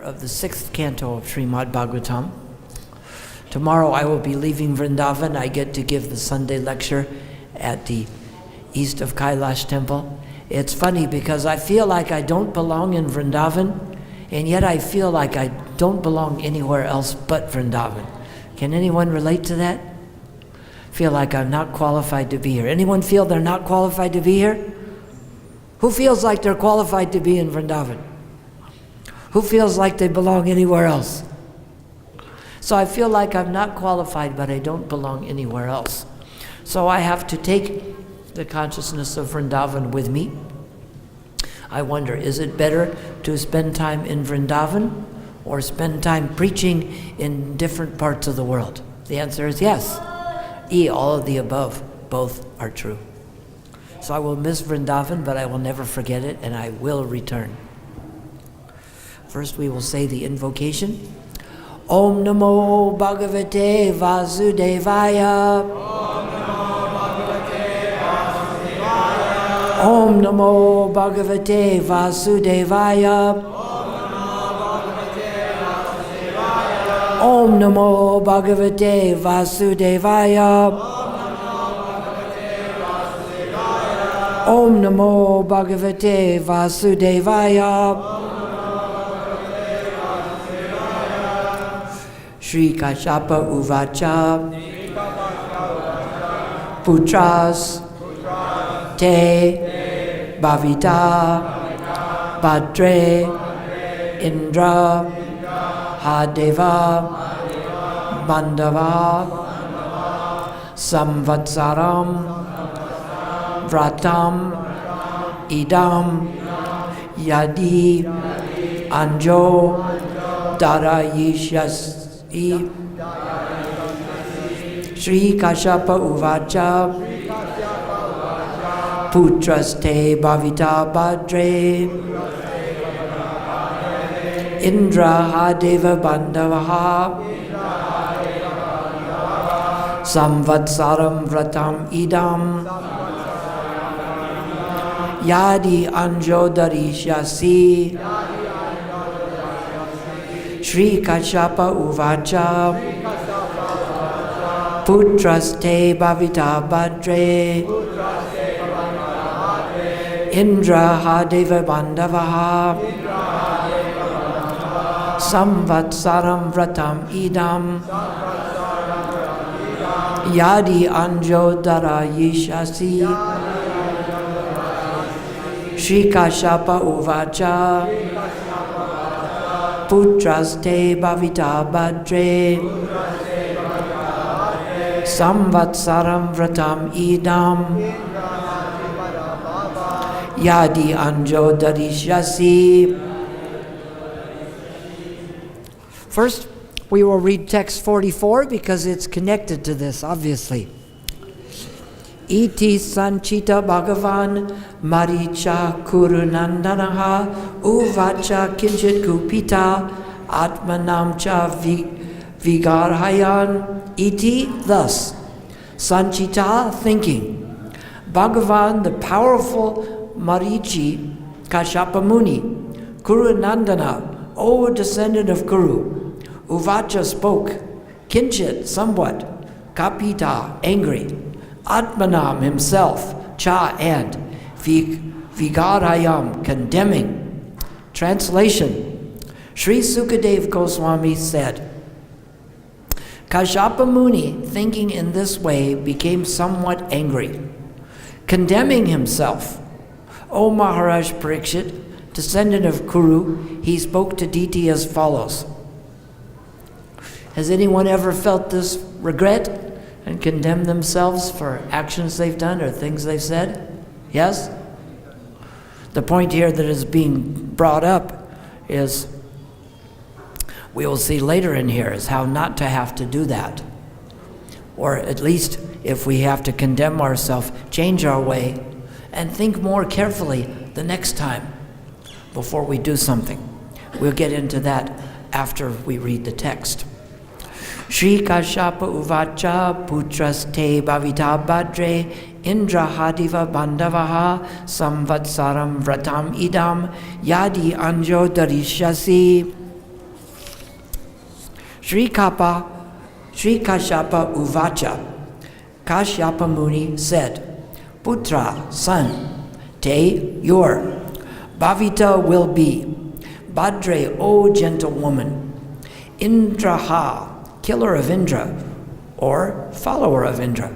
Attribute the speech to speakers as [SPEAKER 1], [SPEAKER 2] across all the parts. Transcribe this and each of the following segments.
[SPEAKER 1] Of the 6th canto of Srimad Bhagavatam. Tomorrow I will be leaving Vrindavan. I get to give the Sunday lecture at the east of Kailash temple. It's funny because I feel like I don't belong in Vrindavan, and yet I feel like I don't belong anywhere else but Vrindavan. Can anyone relate to that? Feel like I'm not qualified to be here. Anyone feel they're not qualified to be here? Who feels like they're qualified to be in Vrindavan? Who feels like they belong anywhere else? So I feel like I'm not qualified, but I don't belong anywhere else. So I have to take the consciousness of Vrindavan with me. I wonder, is it better to spend time in Vrindavan or spend time preaching in different parts of the world? The answer is yes. All of the above, both are true. So I will miss Vrindavan, but I will never forget it, and I will return. First we will say the invocation. Om Namo Bhagavate Vasudevaya. Om Namo Bhagavate Vasudevaya. Om Namo Bhagavate Vasudevaya. Om Namo Bhagavate Vasudevaya. Shri Kashyapa Uvacha Putras Te Bhavita Bhadre Indra Hadeva Bandava Samvatsaram Vratam Idam Yadi Anjo Darayishyas Shri Kashyapa Uvacha Putraste Bhavita Bhadre Indra Hadeva Bandavaha Samvatsaram Vratam Idam Yadi Anjo Darishyasi Shri Kashyapa Uvacha Putraste Bhavita Bhadre Indra Hadeva Bandavaha Samvatsaram Vratam Idam Yadi Anjo Darayishasi Shri Kashyapa Uvacha Putraste Bhavita Bhadre Samvatsaram Vratam Idam Yadi Anjo Darishyasi. First, we will read text 44 because it's connected to this, obviously. Iti sanchita bhagavan maricha kurunandanaha uvacha kinchit kupita atmanam cha vigarhayan. Iti, thus. Sanchita, thinking. Bhagavan, the powerful Marichi, Kashyapa Muni. Kurunandana, O descendant of Kuru. Uvacha spoke. Kinchit, somewhat. Kapita, angry. Atmanam, himself. Cha, and. Vigarayam, condemning. Translation. Sri Sukadev Goswami said, Kashyapa Muni, thinking in this way, became somewhat angry, condemning himself. O Maharaj Parikshit, descendant of Kuru, he spoke to Diti as follows. Has anyone ever felt this regret and condemned themselves for actions they've done or things they've said? Yes? The point here that is being brought up is, we will see later in here, is how not to have to do that. Or at least, if we have to condemn ourselves, change our way and think more carefully the next time before we do something. We'll get into that after we read the text. Shri Kashyapa Uvacha Putraste Bhavita Bhadre Indra Hadiva Bandavaha Samvatsaram Vratam Idam Yadi Anjo Darishyasi. Shri Kashyapa Uvacha. Kashyapa Muni said, Putra, son, te, your, Bhavita will be, Bhadre, O gentle woman, Indraha, killer of Indra, or follower of Indra,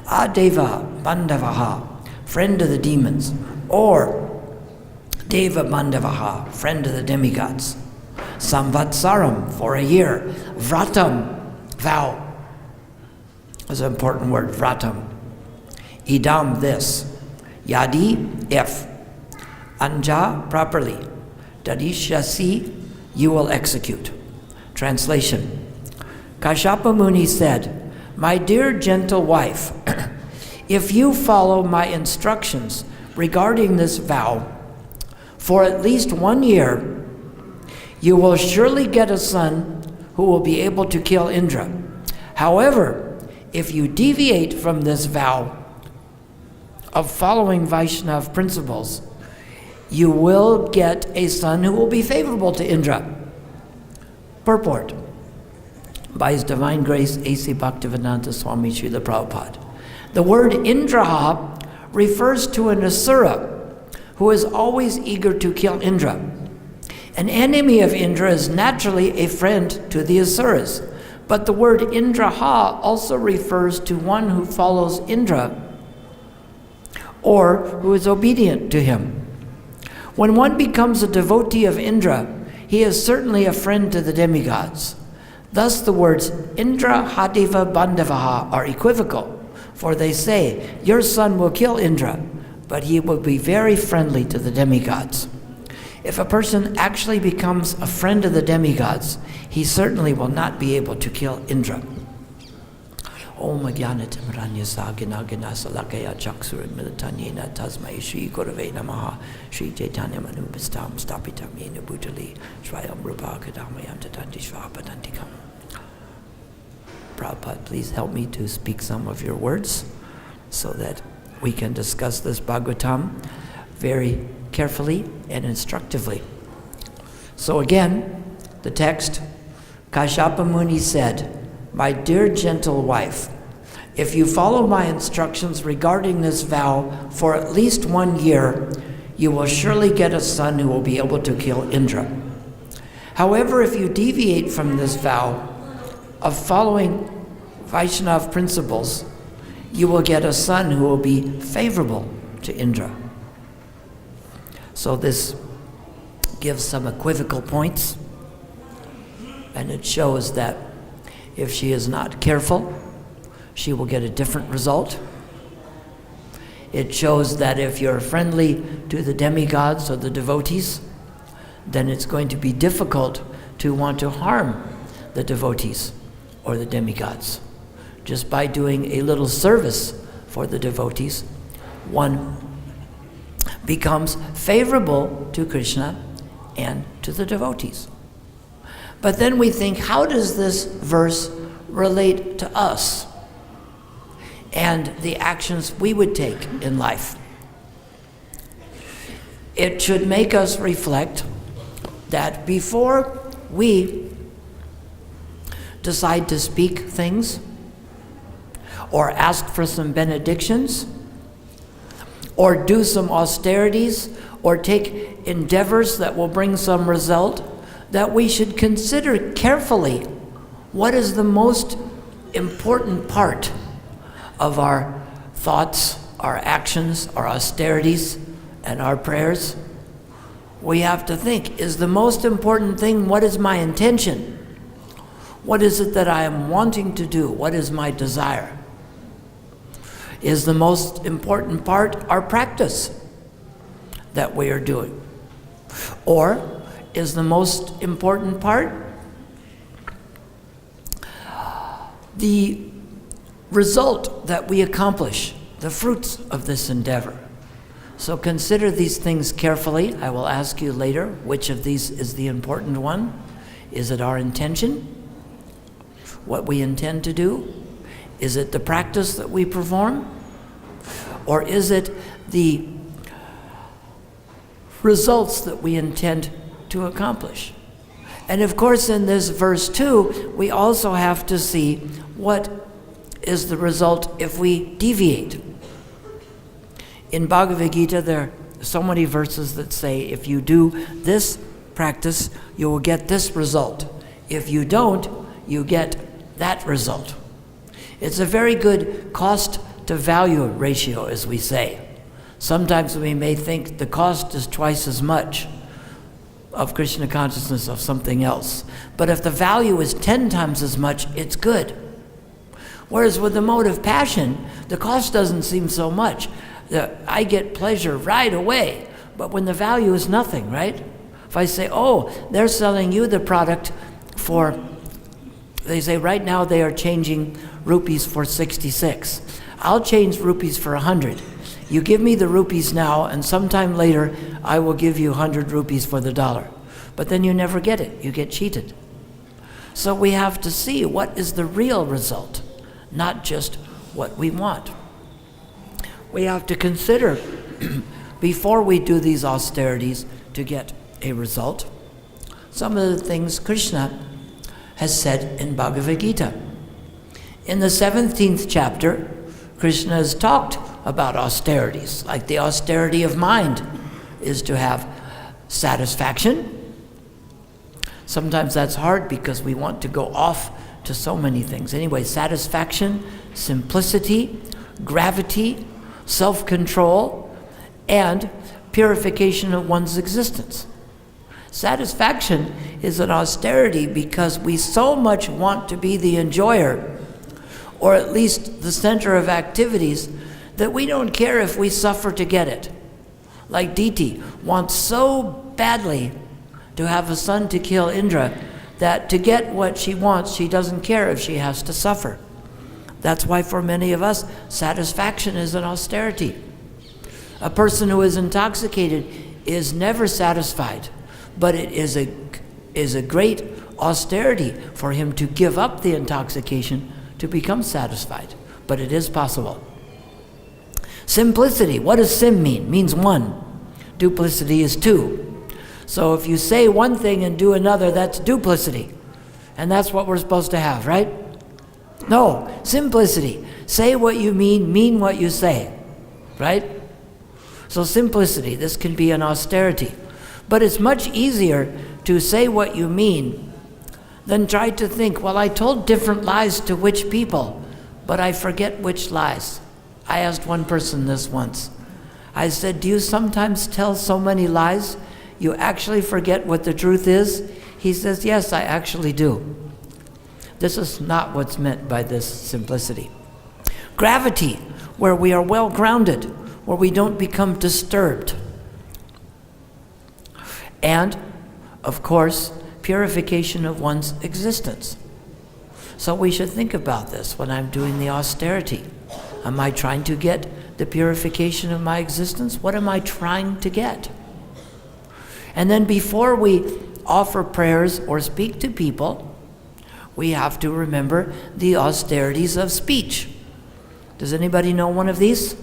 [SPEAKER 1] Adeva Bandavaha, friend of the demons, or Deva Bandavaha, friend of the demigods, Samvatsaram, for a year, Vratam, vow. That's an important word, vratam. Idam, this. Yadi, if. Anja, properly. Darishyasi, you will execute. Translation. Kashyapa Muni said, my dear gentle wife, if you follow my instructions regarding this vow for at least 1 year, you will surely get a son who will be able to kill Indra. However, if you deviate from this vow of following Vaishnava principles, you will get a son who will be favorable to Indra. Purport. By His Divine Grace, A.C. Bhaktivedanta Swami Srila Prabhupada. The word Indraha refers to an asura who is always eager to kill Indra. An enemy of Indra is naturally a friend to the asuras. But the word Indraha also refers to one who follows Indra or who is obedient to him. When one becomes a devotee of Indra, he is certainly a friend to the demigods. Thus the words Indra Hadiva Bandavaha are equivocal, for they say, your son will kill Indra, but he will be very friendly to the demigods. If a person actually becomes a friend of the demigods, he certainly will not be able to kill Indra. Om Jnanatimranya Sagina Gina Salakaya Chaksur Militanyena Tasmai Shri Gurave Namaha Shri Chaitanya Manubhistam Stapitam Yena Bhutali Swayam Rupa Kadamayam Tatanti Shvapadantikam. Prabhupada, please help me to speak some of your words so that we can discuss this Bhagavatam very carefully and instructively. So again, the text, Kashyapa Muni said, my dear gentle wife, if you follow my instructions regarding this vow for at least 1 year, you will surely get a son who will be able to kill Indra. However, if you deviate from this vow of following Vaishnava principles, you will get a son who will be favorable to Indra. So this gives some equivocal points, and it shows that if she is not careful, she will get a different result. It shows that if you're friendly to the demigods or the devotees, then it's going to be difficult to want to harm the devotees or the demigods. Just by doing a little service for the devotees, one becomes favorable to Krishna and to the devotees. But then we think, how does this verse relate to us and the actions we would take in life? It should make us reflect that before we decide to speak things or ask for some benedictions or do some austerities or take endeavors that will bring some result, that we should consider carefully what is the most important part of our thoughts, our actions, our austerities, and our prayers. We have to think, is the most important thing, what is my intention? What is it that I am wanting to do? What is my desire? Is the most important part our practice that we are doing? Or is the most important part the result that we accomplish, the fruits of this endeavor? So consider these things carefully. I will ask you later which of these is the important one. Is it our intention? what we intend to do? Is it the practice that we perform? Or is it the results that we intend to accomplish? And of course, in this verse 2, we also have to see what is the result if we deviate. In Bhagavad-Gita, there are so many verses that say, if you do this practice, you will get this result. If you don't, you get that result. It's a very good cost to value ratio, as we say. Sometimes we may think the cost is twice as much of Krishna consciousness of something else. But if the value is 10 times as much, it's good. Whereas with the mode of passion, the cost doesn't seem so much. I get pleasure right away, but when the value is nothing, right? If I say, oh, they're selling you the product for, they say right now they are changing rupees for 66. I'll change rupees for 100. You give me the rupees now, and sometime later I will give you 100 rupees for the dollar. But then you never get it. You get cheated. So we have to see what is the real result, not just what we want. We have to consider before we do these austerities to get a result some of the things Krishna has said in Bhagavad-Gita. In the 17th chapter, Krishna has talked about austerities, like the austerity of mind is to have satisfaction. Sometimes that's hard because we want to go off to so many things. Anyway, satisfaction, simplicity, gravity, self-control, and purification of one's existence. Satisfaction is an austerity because we so much want to be the enjoyer, or at least the center of activities, that we don't care if we suffer to get it. Like Diti wants so badly to have a son to kill Indra that to get what she wants, she doesn't care if she has to suffer. That's why for many of us, satisfaction is an austerity. A person who is intoxicated is never satisfied, but it is a great austerity for him to give up the intoxication to become satisfied. But it is possible. Simplicity. What does sim mean? It means one. Duplicity is two. So if you say one thing and do another, that's duplicity. And that's what we're supposed to have, right? No, simplicity. Say what you mean what you say, right? So simplicity, this can be an austerity. But it's much easier to say what you mean than try to think, well, I told different lies to which people, but I forget which lies. I asked one person this once. I said, do you sometimes tell so many lies you actually forget what the truth is? He says, yes, I actually do. This is not what's meant by this simplicity. Gravity, where we are well grounded, where we don't become disturbed. And, of course, purification of one's existence. So we should think about this when I'm doing the austerity. Am I trying to get the purification of my existence? What am I trying to get? And then before we offer prayers or speak to people, we have to remember the austerities of speech. Does anybody know one of these?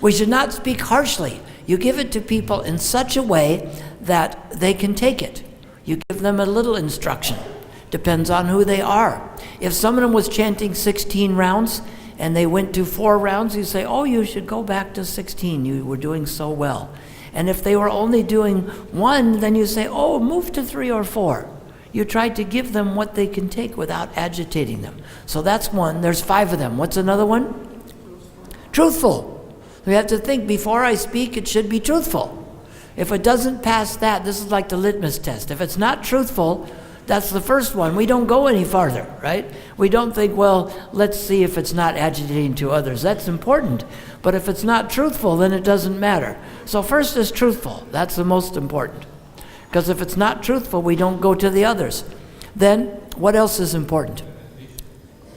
[SPEAKER 1] We should not speak harshly. You give it to people in such a way that they can take it. You give them a little instruction. Depends on who they are. If someone was chanting 16 rounds and they went to 4 rounds, you say, oh, you should go back to 16. You were doing so well. And if they were only doing 1, then you say, oh, move to 3 or 4. You try to give them what they can take without agitating them. So that's 1. There's 5 of them. What's another one? Truthful. We have to think, before I speak, it should be truthful. If it doesn't pass that, this is like the litmus test. If it's not truthful, that's the first one. We don't go any farther, right? We don't think, well, let's see if it's not agitating to others. That's important. But if it's not truthful, then it doesn't matter. So first is truthful. That's the most important. Because if it's not truthful, we don't go to the others. Then, what else is important?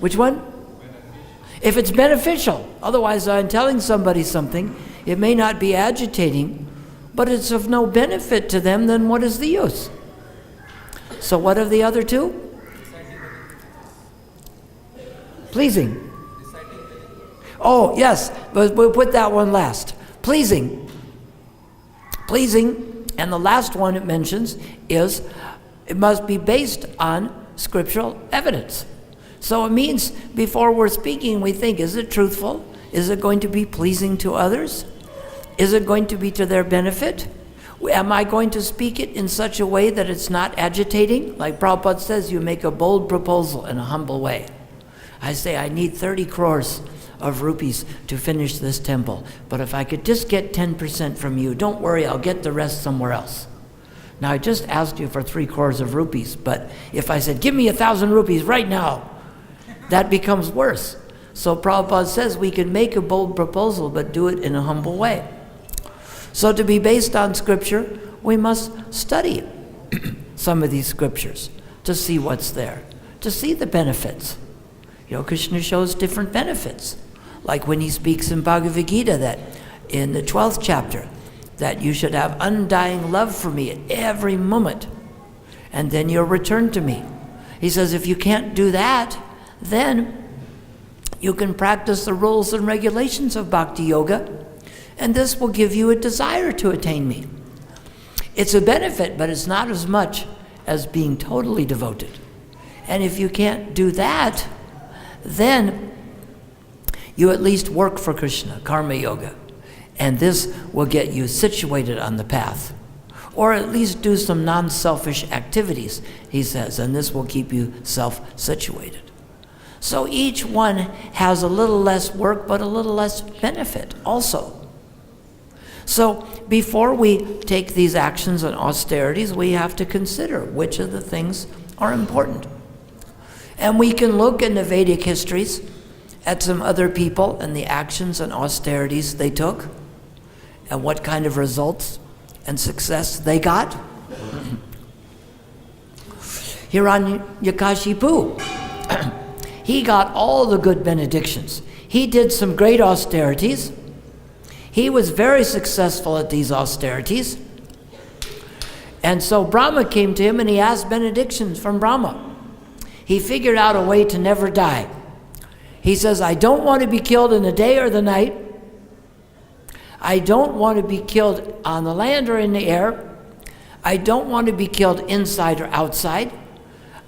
[SPEAKER 1] Which one? If it's beneficial. Otherwise, I'm telling somebody something, it may not be agitating, but it's of no benefit to them, then what is the use? So what are the other two? Pleasing. Oh, yes, but we'll put that one last. Pleasing. Pleasing, and the last one it mentions is it must be based on scriptural evidence. So it means before we're speaking, we think, is it truthful? Is it going to be pleasing to others? Is it going to be to their benefit? Am I going to speak it in such a way that it's not agitating? Like Prabhupada says, you make a bold proposal in a humble way. I say, I need 30 crores of rupees to finish this temple. But if I could just get 10% from you, don't worry, I'll get the rest somewhere else. Now, I just asked you for 3 crores of rupees, but if I said, give me 1,000 rupees right now, that becomes worse. So Prabhupada says we can make a bold proposal, but do it in a humble way. So to be based on scripture, we must study some of these scriptures to see what's there, to see the benefits. You know, Krishna shows different benefits. Like when he speaks in Bhagavad-Gita that in the 12th chapter, that you should have undying love for me at every moment, and then you'll return to me. He says if you can't do that, then you can practice the rules and regulations of bhakti-yoga, and this will give you a desire to attain me. It's a benefit, but it's not as much as being totally devoted. And if you can't do that, then you at least work for Krishna, karma yoga, and this will get you situated on the path. Or at least do some non-selfish activities, he says, and this will keep you self-situated. So each one has a little less work, but a little less benefit also. So before we take these actions and austerities, we have to consider which of the things are important. And we can look in the Vedic histories at some other people and the actions and austerities they took and what kind of results and success they got. Hiranyakashipu, he got all the good benedictions. He did some great austerities. He was very successful at these austerities. And so Brahma came to him and he asked benedictions from Brahma. He figured out a way to never die. He says, I don't want to be killed in the day or the night. I don't want to be killed on the land or in the air. I don't want to be killed inside or outside.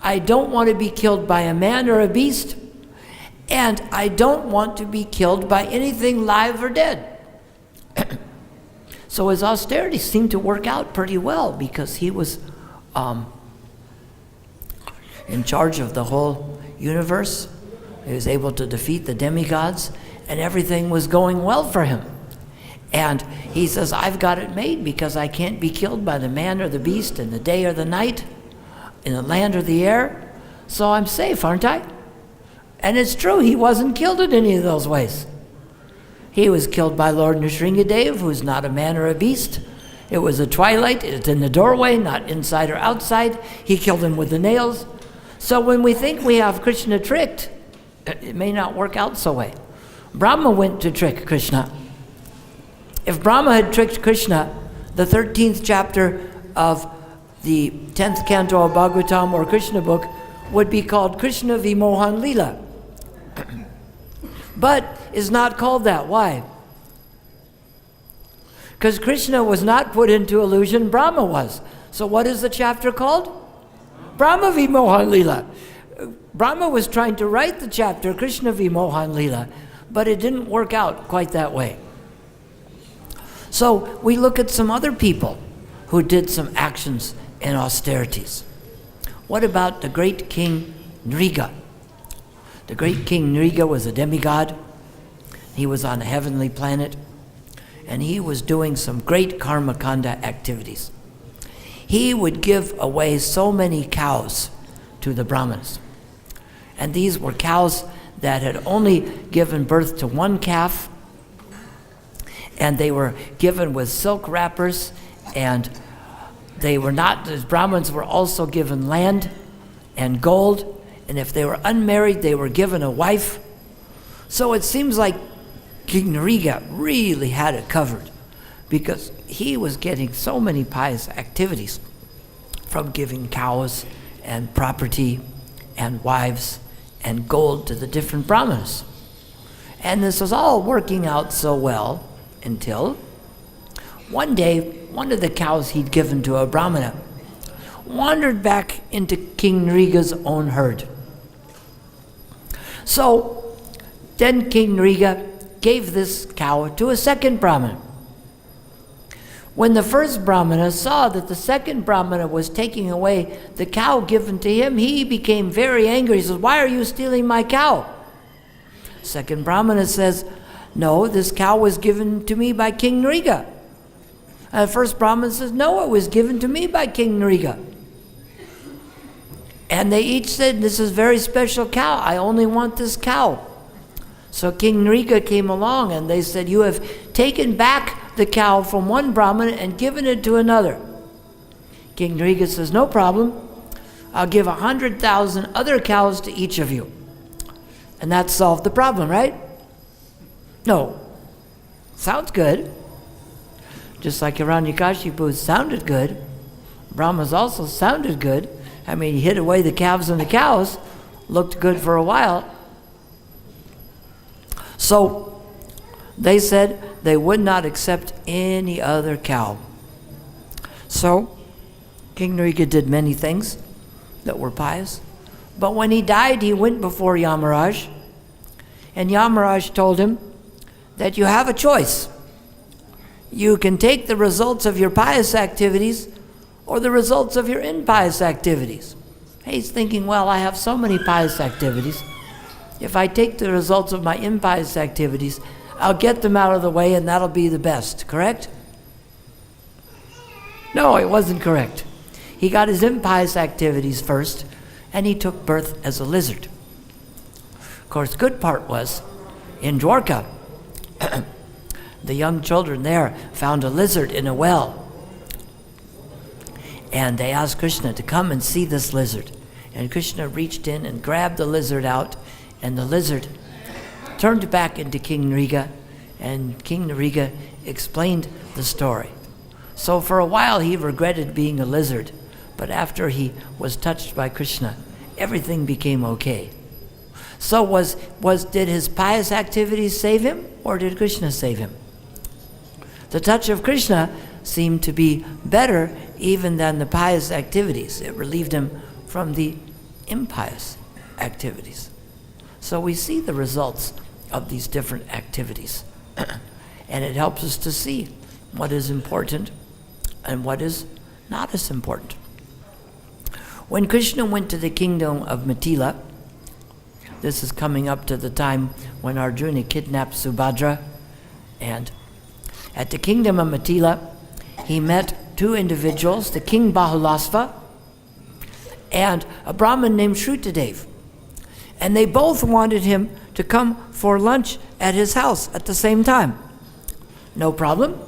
[SPEAKER 1] I don't want to be killed by a man or a beast. And I don't want to be killed by anything live or dead. So his austerities seemed to work out pretty well because he was in charge of the whole universe. He was able to defeat the demigods, and everything was going well for him. And he says, I've got it made because I can't be killed by the man or the beast in the day or the night, in the land or the air, so I'm safe, aren't I? And it's true, he wasn't killed in any of those ways. He was killed by Lord Nrsingadev, who's not a man or a beast. It was a twilight, it's in the doorway, not inside or outside. He killed him with the nails. So when we think we have Krishna tricked, it may not work out so way. Brahma went to trick Krishna. If Brahma had tricked Krishna, the 13th chapter of the 10th canto of Bhagavatam or Krishna book would be called Krishna Vimohan Lila. But is not called that. Why? Because Krishna was not put into illusion, Brahma was. So what is the chapter called? Brahma Vimohan Lila. Brahma was trying to write the chapter Krishna Vimohan Lila, but it didn't work out quite that way. So we look at some other people who did some actions and austerities. What about the great king Nriga? The great king Nriga was a demigod. He was on a heavenly planet, and he was doing some great karma kanda activities. He would give away so many cows to the Brahmanas. And these were cows that had only given birth to one calf, and they were given with silk wrappers, and they were not, the Brahmins were also given land and gold, and if they were unmarried, they were given a wife. So it seems like King Nriga really had it covered because he was getting so many pious activities from giving cows and property and wives and gold to the different brahmanas. And this was all working out so well until one day, one of the cows he'd given to a brahmana wandered back into King Nriga's own herd. So then King Nriga gave this cow to a second brahmana. When the first brahmana saw that the second brahmana was taking away the cow given to him, he became very angry. He says, "Why are you stealing my cow?" Second brahmana says, "No, this cow was given to me by King Nriga." And the first brahmana says, "No, it was given to me by King Nriga." And they each said, "This is a very special cow. I only want this cow." So King Nriga came along and they said, "You have taken back the cow from one brahmana and given it to another." King Nriga says, "No problem. I'll give 100,000 other cows to each of you." And that solved the problem, right? No. Sounds good. Just like Hiranyakashipu sounded good, Brahmas also sounded good. I mean, he hid away the calves and the cows, looked good for a while. So they said they would not accept any other cow. So King Nriga did many things that were pious. But when he died, he went before Yamaraj, and Yamaraj told him that you have a choice. You can take the results of your pious activities or the results of your impious activities. He's thinking, well, I have so many pious activities. If I take the results of my impious activities, I'll get them out of the way and that'll be the best, correct? No, it wasn't correct. He got his impious activities first, and he took birth as a lizard. Of course, good part was, in Dwarka, the young children there found a lizard in a well. And they asked Krishna to come and see this lizard. And Krishna reached in and grabbed the lizard out, and the lizard turned back into King Nriga, and King Nriga explained the story. So for a while he regretted being a lizard, but after he was touched by Krishna, everything became okay. So did his pious activities save him, or did Krishna save him? The touch of Krishna seemed to be better even than the pious activities. It relieved him from the impious activities. So we see the results of these different activities. And it helps us to see what is important and what is not as important. When Krishna went to the kingdom of Mithila, this is coming up to the time when Arjuna kidnapped Subhadra, and at the kingdom of Mithila, he met two individuals, the king Bahulasva and a Brahmin named Shrutadev. And they both wanted him to come for lunch at his house at the same time. No problem.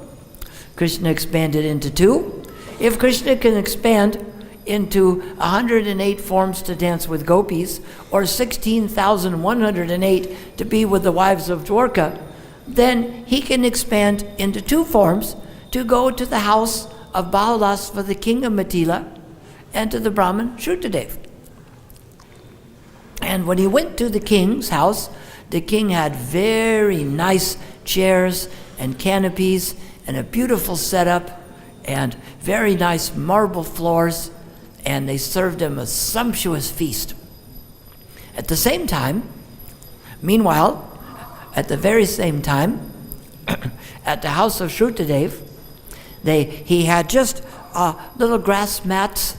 [SPEAKER 1] Krishna expanded into two. If Krishna can expand into 108 forms to dance with gopis, or 16,108 to be with the wives of Dwarka, then he can expand into two forms to go to the house of Bahulasva, the king of Mithila, and to the Brahmin Shrutadev. And when he went to the king's house, the king had very nice chairs and canopies and a beautiful setup and very nice marble floors, and they served him a sumptuous feast. At the same time, meanwhile, at the very same time, at the house of Shrutadev, he had just little grass mats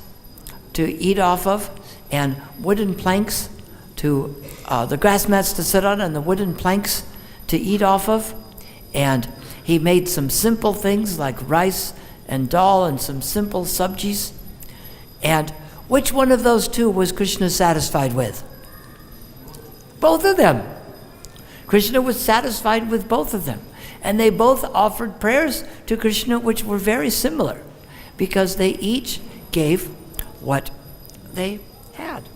[SPEAKER 1] to eat off of and wooden planks to the grass mats to sit on and the wooden planks to eat off of. And he made some simple things like rice and dal and some simple sabjis. And which one of those two was Krishna satisfied with? Both of them. Krishna was satisfied with both of them. And they both offered prayers to Krishna which were very similar, because they each gave what they had.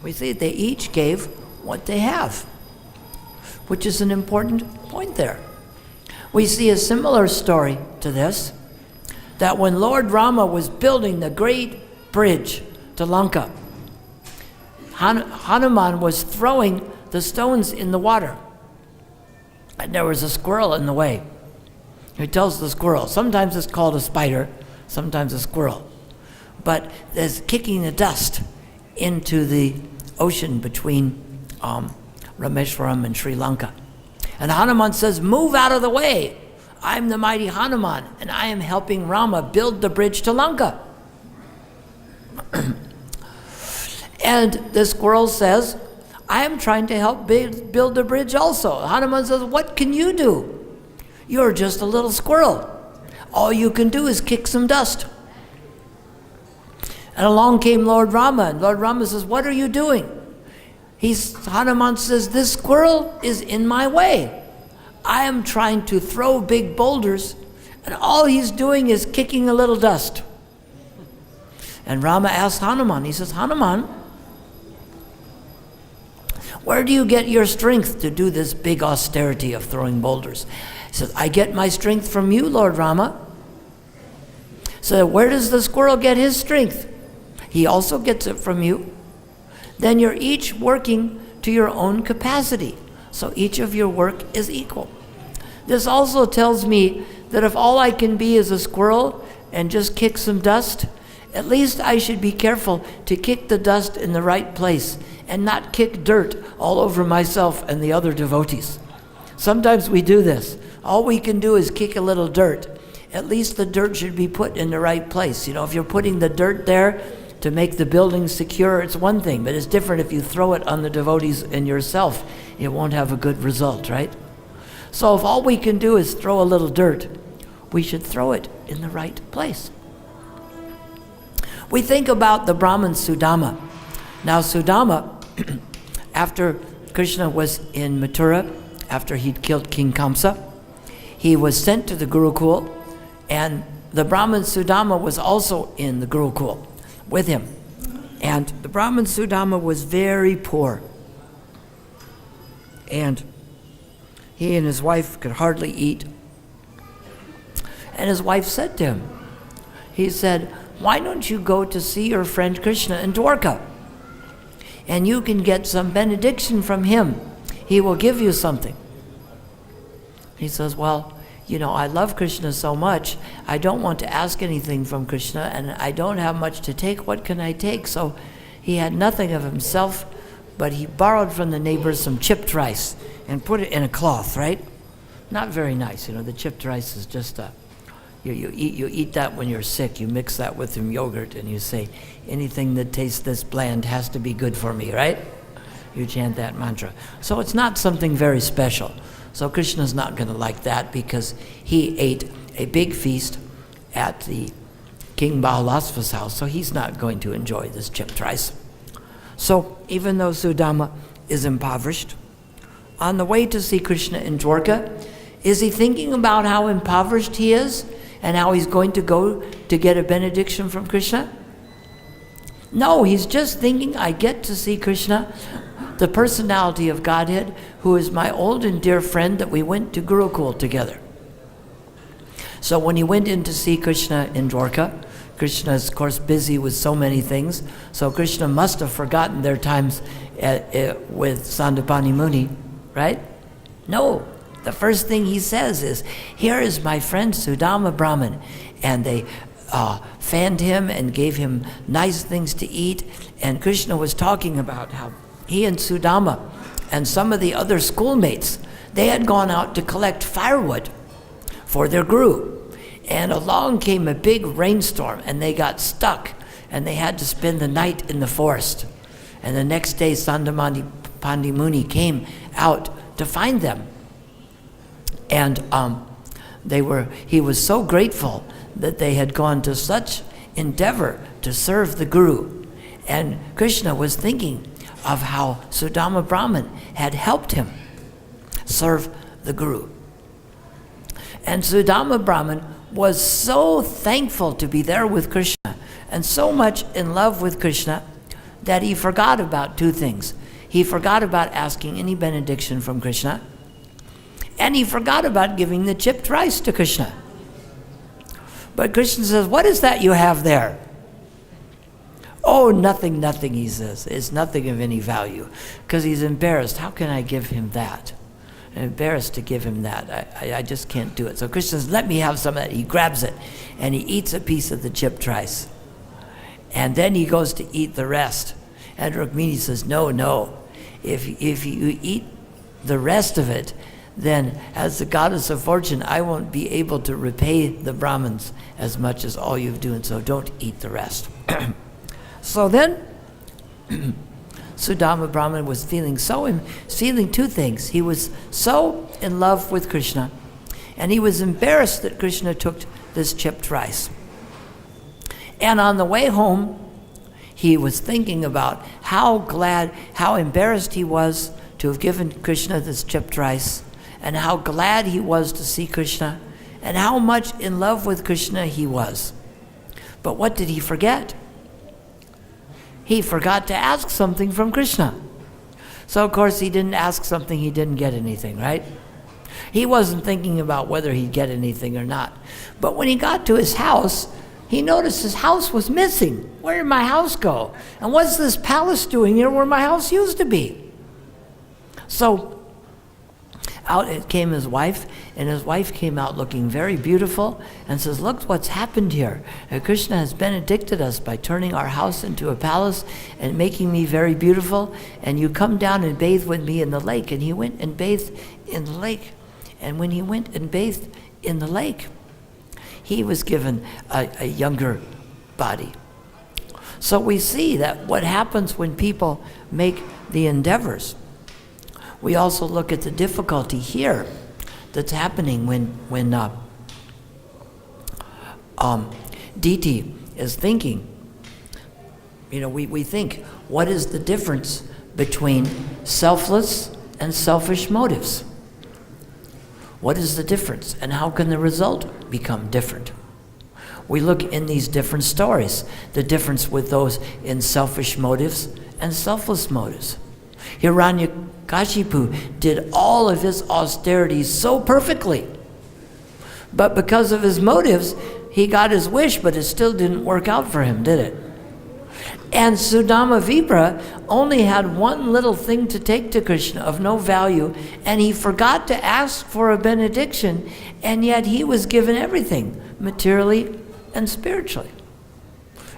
[SPEAKER 1] We see they each gave what they have, which is an important point there. We see a similar story to this that when Lord Rama was building the great bridge to Lanka, Hanuman was throwing the stones in the water. And there was a squirrel in the way. He tells the squirrel, sometimes it's called a spider, sometimes a squirrel, but there's kicking the dust into the ocean between Rameshwaram and Sri Lanka. And Hanuman says, move out of the way. I'm the mighty Hanuman, and I am helping Rama build the bridge to Lanka. And the squirrel says, I am trying to help build the bridge also. Hanuman says, what can you do? You're just a little squirrel. All you can do is kick some dust. And along came Lord Rama, and Lord Rama says, what are you doing? Hanuman says, this squirrel is in my way. I am trying to throw big boulders, and all he's doing is kicking a little dust. And Rama asks Hanuman, he says, Hanuman, where do you get your strength to do this big austerity of throwing boulders? He says, I get my strength from you, Lord Rama. So where does the squirrel get his strength? He also gets it from you. Then you're each working to your own capacity. So each of your work is equal. This also tells me that if all I can be is a squirrel and just kick some dust, at least I should be careful to kick the dust in the right place and not kick dirt all over myself and the other devotees. Sometimes we do this. All we can do is kick a little dirt. At least the dirt should be put in the right place. You know, if you're putting the dirt there to make the building secure, it's one thing, but it's different if you throw it on the devotees and yourself. It won't have a good result, right? So if all we can do is throw a little dirt, we should throw it in the right place. We think about the Brahmin Sudama. Now Sudama, after Krishna was in Mathura, after he'd killed King Kamsa, he was sent to the Gurukul, and the Brahmin Sudama was also in the Gurukul with him. And the Brahmin Sudama was very poor. And he and his wife could hardly eat. And his wife said to him, he said, why don't you go to see your friend Krishna in Dwarka? And you can get some benediction from him. He will give you something. He says, well, you know, I love Krishna so much, I don't want to ask anything from Krishna, and I don't have much to take. What can I take? So he had nothing of himself, but he borrowed from the neighbors some chipped rice and put it in a cloth, right? Not very nice, you know, the chipped rice is just you eat that when you're sick. You mix that with some yogurt and you say, anything that tastes this bland has to be good for me, right? You chant that mantra. So it's not something very special. So Krishna's not going to like that because he ate a big feast at the King Bahalasva's house, so he's not going to enjoy this chipped rice. So even though Sudama is impoverished, on the way to see Krishna in Dwarka, is he thinking about how impoverished he is and how he's going to go to get a benediction from Krishna? No, he's just thinking, I get to see Krishna, the personality of Godhead, who is my old and dear friend that we went to Gurukul together. So when he went in to see Krishna in Dwarka, Krishna is, of course, busy with so many things, so Krishna must have forgotten their times with Sandapani Muni, right? No, the first thing he says is, here is my friend Sudama Brahman, and they fanned him and gave him nice things to eat, and Krishna was talking about how he and Sudama and some of the other schoolmates, they had gone out to collect firewood for their guru. And along came a big rainstorm and they got stuck and they had to spend the night in the forest. And the next day Sandamani Pandimuni came out to find them. And he was so grateful that they had gone to such endeavor to serve the guru. And Krishna was thinking of how Sudama Brahman had helped him serve the guru. And Sudama Brahman was so thankful to be there with Krishna and so much in love with Krishna that he forgot about two things. He forgot about asking any benediction from Krishna, and he forgot about giving the chipped rice to Krishna. But Krishna says, what is that you have there? Oh, nothing, he says. It's nothing of any value. Because he's embarrassed. How can I give him that? I'm embarrassed to give him that. I just can't do it. So Krishna says, let me have some of that. He grabs it, and he eats a piece of the chipped rice. And then he goes to eat the rest. And Rukmini says, no. If you eat the rest of it, then as the goddess of fortune, I won't be able to repay the Brahmins as much as all you've done, so don't eat the rest. So then, Sudama Brahman was feeling two things. He was so in love with Krishna, and he was embarrassed that Krishna took this chipped rice. And on the way home, he was thinking about how embarrassed he was to have given Krishna this chipped rice, and how glad he was to see Krishna, and how much in love with Krishna he was. But what did he forget? He forgot to ask something from Krishna. So of course he didn't ask something, he didn't get anything, right? He wasn't thinking about whether he'd get anything or not. But when he got to his house, he noticed his house was missing. Where did my house go? And what's this palace doing here where my house used to be? So out came his wife, and his wife came out looking very beautiful and says, look what's happened here. Krishna has benedicted us by turning our house into a palace and making me very beautiful, and you come down and bathe with me in the lake. And he went and bathed in the lake. And when he went and bathed in the lake, he was given a younger body. So we see that what happens when people make the endeavors. We also look at the difficulty here that's happening when Diti is thinking. We think, what is the difference between selfless and selfish motives? What is the difference, and how can the result become different? We look in these different stories, the difference with those in selfish motives and selfless motives. Hiranyakashipu did all of his austerities so perfectly, but because of his motives, he got his wish, but it still didn't work out for him, did it? And Sudama Vipra only had one little thing to take to Krishna of no value, and he forgot to ask for a benediction, and yet he was given everything, materially and spiritually.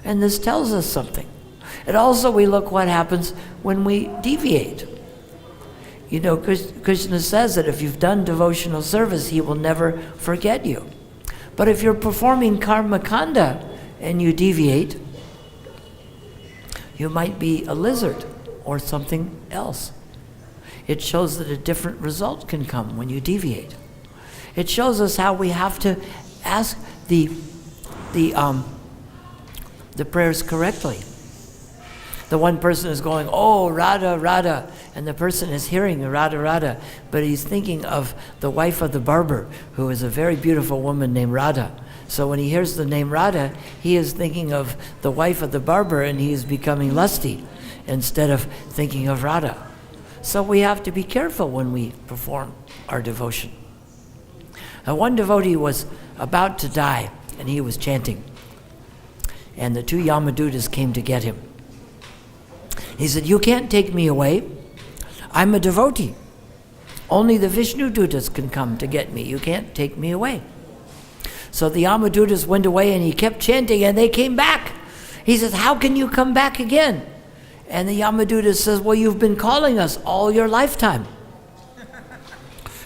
[SPEAKER 1] And this tells us something. And also we look what happens when we deviate. Krishna says that if you've done devotional service, he will never forget you. But if you're performing karma kanda and you deviate, you might be a lizard or something else. It shows that a different result can come when you deviate. It shows us how we have to ask the prayers correctly. The one person is going, oh, Radha, Radha, and the person is hearing Radha, Radha, but he's thinking of the wife of the barber, who is a very beautiful woman named Radha. So when he hears the name Radha, he is thinking of the wife of the barber, and he is becoming lusty instead of thinking of Radha. So we have to be careful when we perform our devotion. Now, one devotee was about to die, and he was chanting. And the two Yamadutas came to get him. He said, you can't take me away. I'm a devotee. Only the Vishnu Dutas can come to get me. You can't take me away. So the Yamadutas went away, and he kept chanting, and they came back. He says, how can you come back again? And the Yamaduta says, well, you've been calling us all your lifetime.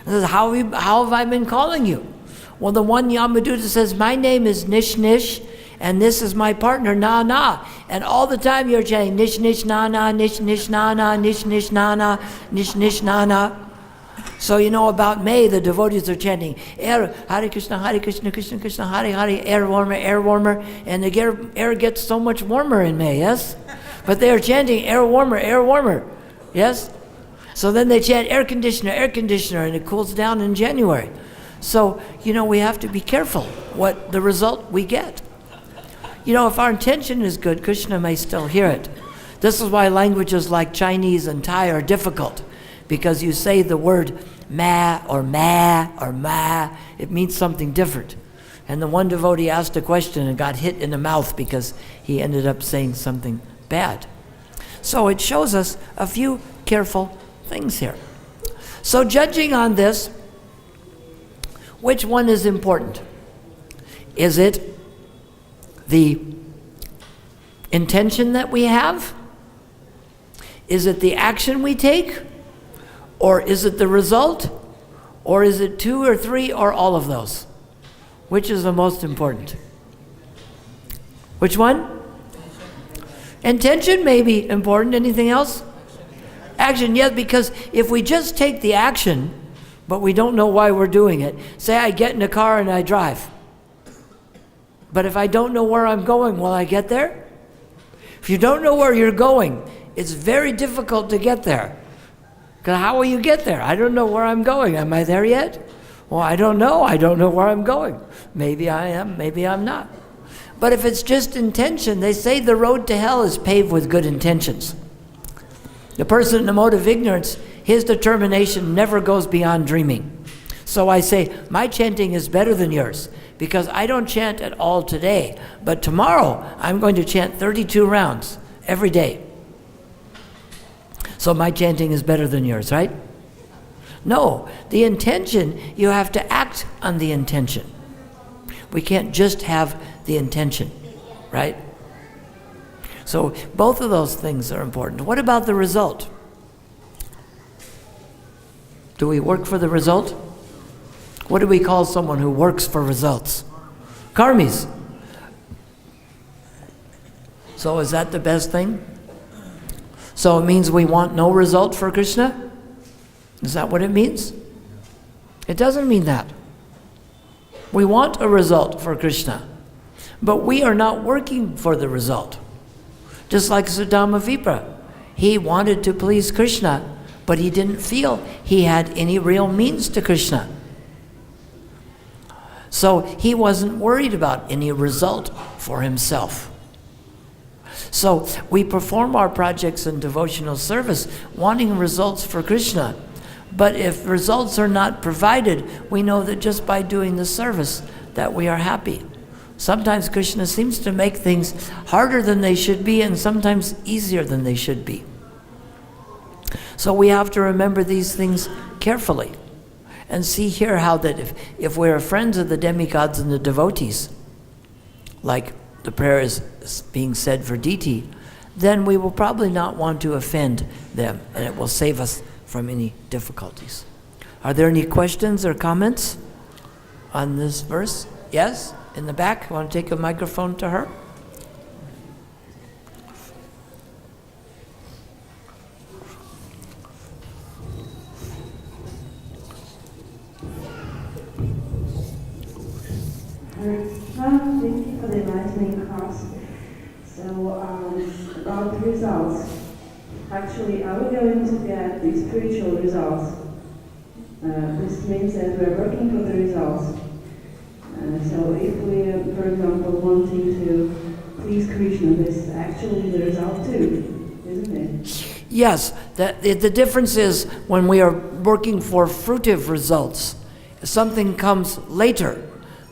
[SPEAKER 1] He says, how have I been calling you? Well, the one Yamaduta says, my name is Nish Nish, and this is my partner, Na Na. And all the time you're chanting, Nish Nish Na Na, Nish Nish Na Na, Nish Nish Na Na, Nish Nish Na Na. So about May, the devotees are chanting, Hare Krishna, Krishna Krishna, Hare Hare, air warmer, and the air gets so much warmer in May, yes? But they are chanting, air warmer, yes? So then they chant, air conditioner, and it cools down in January. So, we have to be careful what the result we get. If our intention is good, Krishna may still hear it. This is why languages like Chinese and Thai are difficult, because you say the word ma or ma, it means something different. And the one devotee asked a question and got hit in the mouth because he ended up saying something bad. So it shows us a few careful things here. So judging on this, which one is important? Is it the intention that we have? Is it the action we take? Or is it the result? Or is it 2 or 3 or all of those? Which is the most important? Which one? Intention may be important. Anything else? Action, yes, because if we just take the action, but we don't know why we're doing it. Say I get in a car and I drive. But if I don't know where I'm going, will I get there? If you don't know where you're going, it's very difficult to get there. Because how will you get there? I don't know where I'm going. Am I there yet? Well, I don't know. I don't know where I'm going. Maybe I am, maybe I'm not. But if it's just intention, they say the road to hell is paved with good intentions. The person in the mode of ignorance, his determination never goes beyond dreaming. So I say, my chanting is better than yours because I don't chant at all today, but tomorrow I'm going to chant 32 rounds every day. So my chanting is better than yours, right? No, the intention, you have to act on the intention. We can't just have the intention, right? So both of those things are important. What about the result? Do we work for the result? What do we call someone who works for results? Karmis. So is that the best thing? So it means we want no result for Krishna? Is that what it means? It doesn't mean that. We want a result for Krishna, but we are not working for the result. Just like Sudama Vipra. He wanted to please Krishna, but he didn't feel he had any real means to Krishna. So he wasn't worried about any result for himself. So we perform our projects in devotional service wanting results for Krishna. But if results are not provided, we know that just by doing the service that we are happy. Sometimes Krishna seems to make things harder than they should be and sometimes easier than they should be. So we have to remember these things carefully and see here how that if we're friends of the demigods and the devotees, like the prayer is being said for deity, then we will probably not want to offend them and it will save us from any difficulties. Are there any questions or comments on this verse? Yes? In the back, want to take a microphone to her?
[SPEAKER 2] Thank you for the enlightening class. So, about the results. Actually, are we going to get the spiritual results? This means that we're working for the results. So if we are, for example, wanting to please Krishna, this is actually the result too, isn't it?
[SPEAKER 1] Yes, the difference is when we are working for fruitive results, something comes later.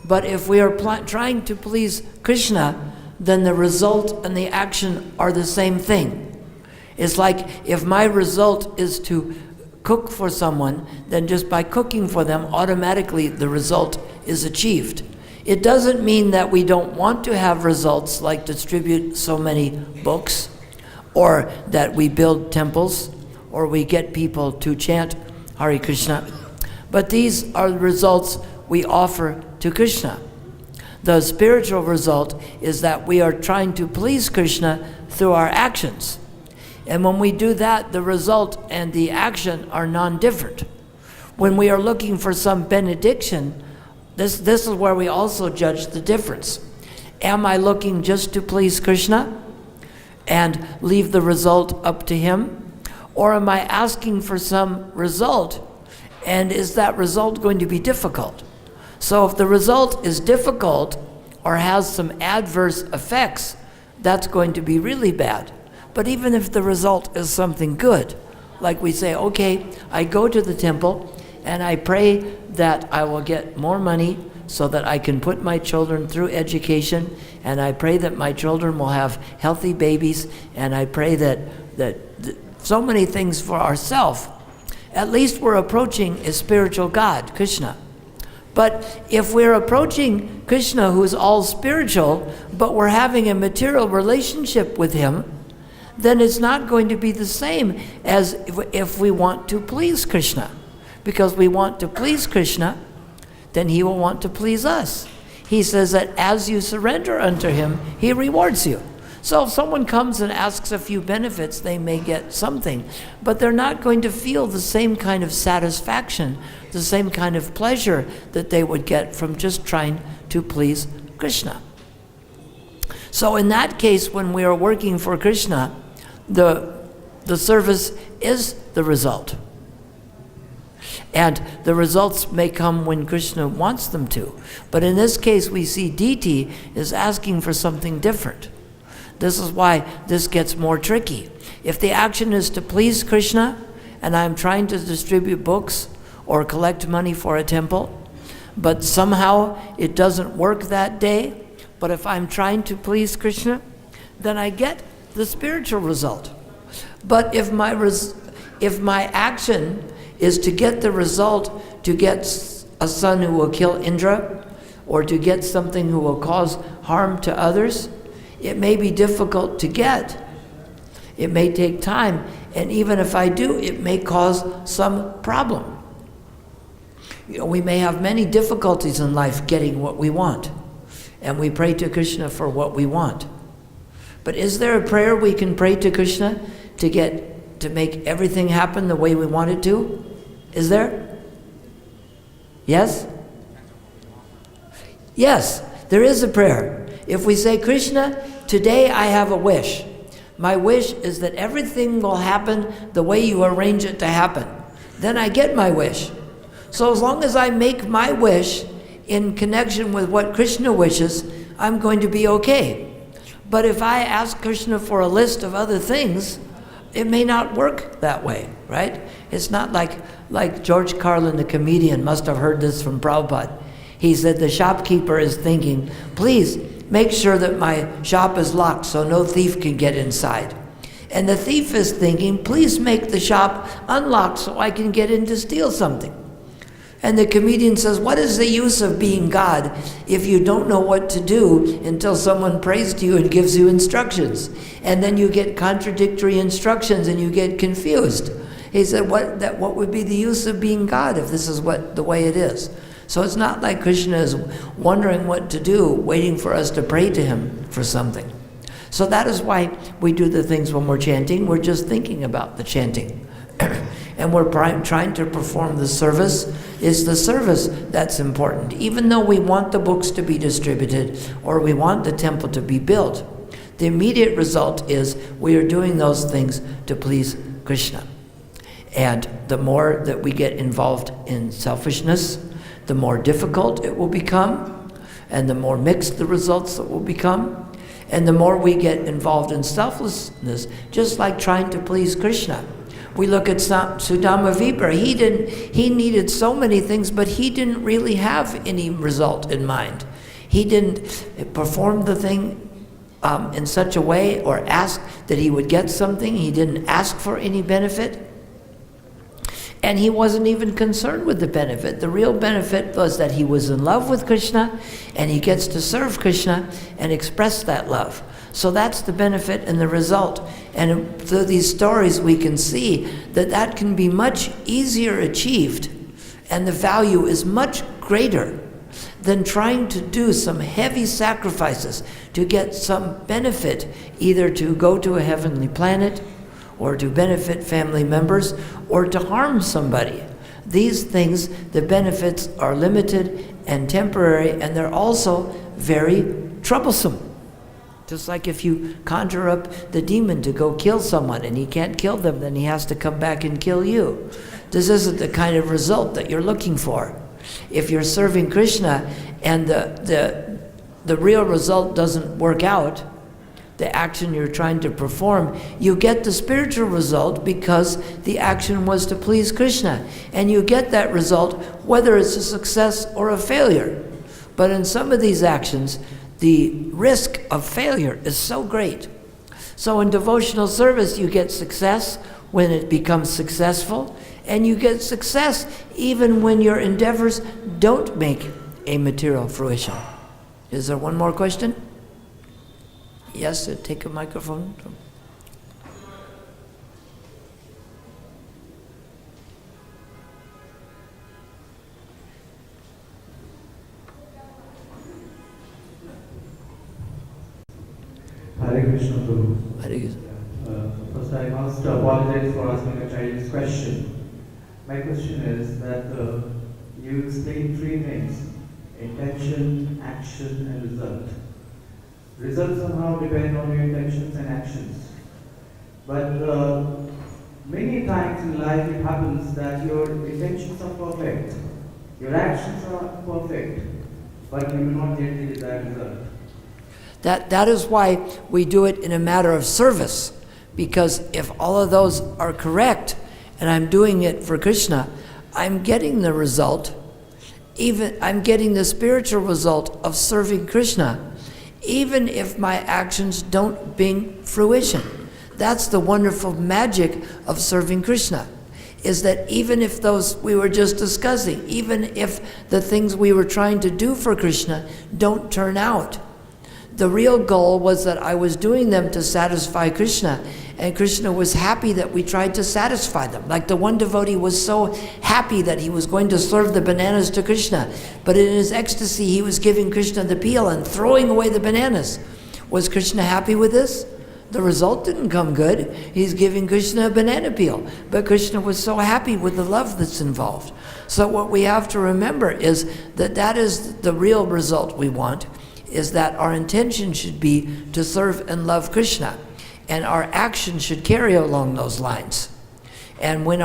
[SPEAKER 1] But if we are trying to please Krishna, then the result and the action are the same thing. It's like if my result is to cook for someone, then just by cooking for them, automatically the result is achieved. It doesn't mean that we don't want to have results like distribute so many books, or that we build temples, or we get people to chant Hare Krishna. But these are the results we offer to Krishna. The spiritual result is that we are trying to please Krishna through our actions. And when we do that, the result and the action are non-different. When we are looking for some benediction, this is where we also judge the difference. Am I looking just to please Krishna and leave the result up to him? Or am I asking for some result, and is that result going to be difficult? So if the result is difficult or has some adverse effects, that's going to be really bad. But even if the result is something good, like we say, okay, I go to the temple and I pray that I will get more money so that I can put my children through education, and I pray that my children will have healthy babies, and I pray that so many things for ourselves. At least we're approaching a spiritual God, Krishna. But if we're approaching Krishna, who's all spiritual, but we're having a material relationship with him, then it's not going to be the same as if we want to please Krishna. Because we want to please Krishna, then he will want to please us. He says that as you surrender unto him, he rewards you. So if someone comes and asks a few benefits, they may get something, but they're not going to feel the same kind of satisfaction, the same kind of pleasure that they would get from just trying to please Krishna. So in that case, when we are working for Krishna, the service is the result. And the results may come when Krishna wants them to. But in this case, we see Diti is asking for something different. This is why this gets more tricky. If the action is to please Krishna, and I'm trying to distribute books or collect money for a temple, but somehow it doesn't work that day, but if I'm trying to please Krishna, then I get the spiritual result. But if my action is to get the result, to get a son who will kill Indra, or to get something who will cause harm to others, it may be difficult to get. It may take time, and even if I do, it may cause some problem. We may have many difficulties in life getting what we want, and we pray to Krishna for what we want. But is there a prayer we can pray to Krishna to make everything happen the way we want it to? Is there? Yes? Yes, there is a prayer. If we say, Krishna, today I have a wish. My wish is that everything will happen the way you arrange it to happen. Then I get my wish. So as long as I make my wish in connection with what Krishna wishes, I'm going to be okay. But if I ask Krishna for a list of other things, it may not work that way, right? It's not like George Carlin, the comedian, must have heard this from Prabhupada. He said the shopkeeper is thinking, please make sure that my shop is locked so no thief can get inside. And the thief is thinking, please make the shop unlocked so I can get in to steal something. And the comedian says, what is the use of being God if you don't know what to do until someone prays to you and gives you instructions? And then you get contradictory instructions and you get confused. He said, what would be the use of being God if this is the way it is? So it's not like Krishna is wondering what to do, waiting for us to pray to him for something. So that is why we do the things when we're chanting. We're just thinking about the chanting. And we're trying to perform the service. It's the service that's important. Even though we want the books to be distributed or we want the temple to be built, the immediate result is we are doing those things to please Krishna. And the more that we get involved in selfishness, the more difficult it will become, and the more mixed the results that will become, and the more we get involved in selflessness, just like trying to please Krishna. We look at Sudama Vipra. He needed so many things, but he didn't really have any result in mind. He didn't perform the thing in such a way or ask that he would get something. He didn't ask for any benefit. And he wasn't even concerned with the benefit. The real benefit was that he was in love with Krishna, and he gets to serve Krishna and express that love. So that's the benefit and the result. And through these stories, we can see that can be much easier achieved, and the value is much greater than trying to do some heavy sacrifices to get some benefit, either to go to a heavenly planet, or to benefit family members, or to harm somebody. These things, the benefits are limited and temporary, and they're also very troublesome. Just like if you conjure up the demon to go kill someone and he can't kill them, then he has to come back and kill you. This isn't the kind of result that you're looking for. If you're serving Krishna and the real result doesn't work out, the action you're trying to perform, you get the spiritual result because the action was to please Krishna. And you get that result whether it's a success or a failure. But in some of these actions, the risk of failure is so great. So in devotional service, you get success when it becomes successful, and you get success even when your endeavors don't make a material fruition. Is there one more question? Yes, take a microphone.
[SPEAKER 3] Hare Krishna, Guru.
[SPEAKER 1] Hare Krishna.
[SPEAKER 3] First, I must apologize for asking a childish question. My question is that you explained three things: intention, action, and result. Results somehow depend on your intentions and actions. But many times in life it happens that your intentions are perfect, your actions are perfect, but you do not get the desired result.
[SPEAKER 1] That is why we do it in a matter of service, because if all of those are correct and I'm doing it for Krishna, I'm getting the result, even I'm getting the spiritual result of serving Krishna, even if my actions don't bring fruition. That's the wonderful magic of serving Krishna, is that even if those we were just discussing, even if the things we were trying to do for Krishna don't turn out, the real goal was that I was doing them to satisfy Krishna, and Krishna was happy that we tried to satisfy them. Like the one devotee was so happy that he was going to serve the bananas to Krishna, but in his ecstasy he was giving Krishna the peel and throwing away the bananas. Was Krishna happy with this? The result didn't come good. He's giving Krishna a banana peel, but Krishna was so happy with the love that's involved. So what we have to remember is that that is the real result we want, is that our intention should be to serve and love Krishna, and our action should carry along those lines. And when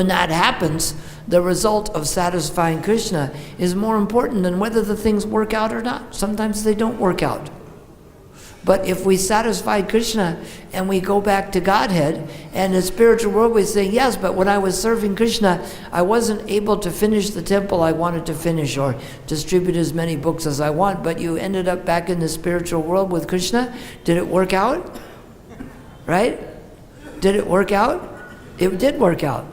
[SPEAKER 1] that happens, the result of satisfying Krishna is more important than whether the things work out or not. Sometimes they don't work out. But if we satisfy Krishna and we go back to Godhead, and the spiritual world we say, yes, but when I was serving Krishna, I wasn't able to finish the temple I wanted to finish or distribute as many books as I want, but you ended up back in the spiritual world with Krishna. Did it work out? Right? Did it work out? It did work out.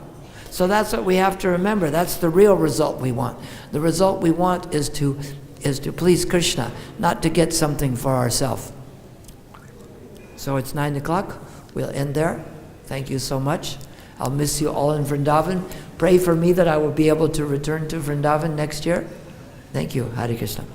[SPEAKER 1] So that's what we have to remember. That's the real result we want. The result we want is to please Krishna, not to get something for ourselves. So it's 9 o'clock. We'll end there. Thank you so much. I'll miss you all in Vrindavan. Pray for me that I will be able to return to Vrindavan next year. Thank you. Hare Krishna.